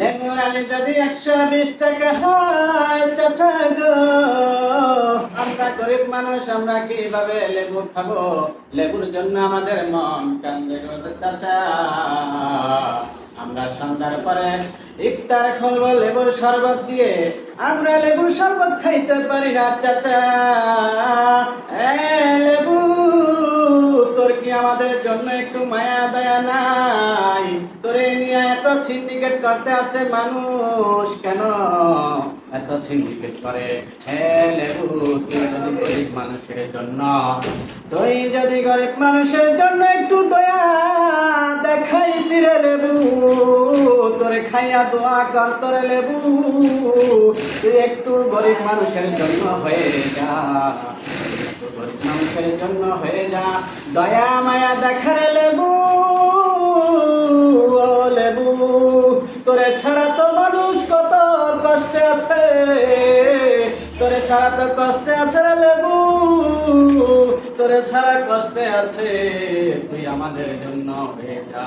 লেবুর আলি যদি 120 টাকা হয় চাচা গো, আমরা গরিব মানুষ, আমরা কিভাবে লেবু খাবো? লেবুর জন্য আমাদের মন কান্দে গো চাচা। আমরা সন্ধ্যার পরে ইফতার করবো লেবুর শরবত দিয়ে, আমরা লেবুর শরবত খাইতে পারি না চাচা। লেবু, তোর কি আমাদের জন্য একটু মায়া দয়া নাই? তোরে নিয়ে এত সিন্ডিকেট করতে আছে মানুষ, কেন এত সিন্ডিকেট করে? লেবু, তুই যদি গরিব মানুষের জন্য, তুই যদি গরিব মানুষের জন্য একটু দয়া দেখাইতি রে লেবু, তোরে খাইয়া দোয়া কর তোরে লেবু, তুই একটু গরিব মানুষের জন্য হয়ে যা, গরিব মানুষের জন্য হয়ে যা, দয়া মায়া দেখারে লেবু। ও লেবু, তোরে ছাড়া তো মানুষ কত কষ্টে আছে, তোরে ছাড়া তো কষ্টে আছে রে লেবু, তোরে ছাড়া কষ্টে আছে, তুই আমাদের জন্য হয়ে যা।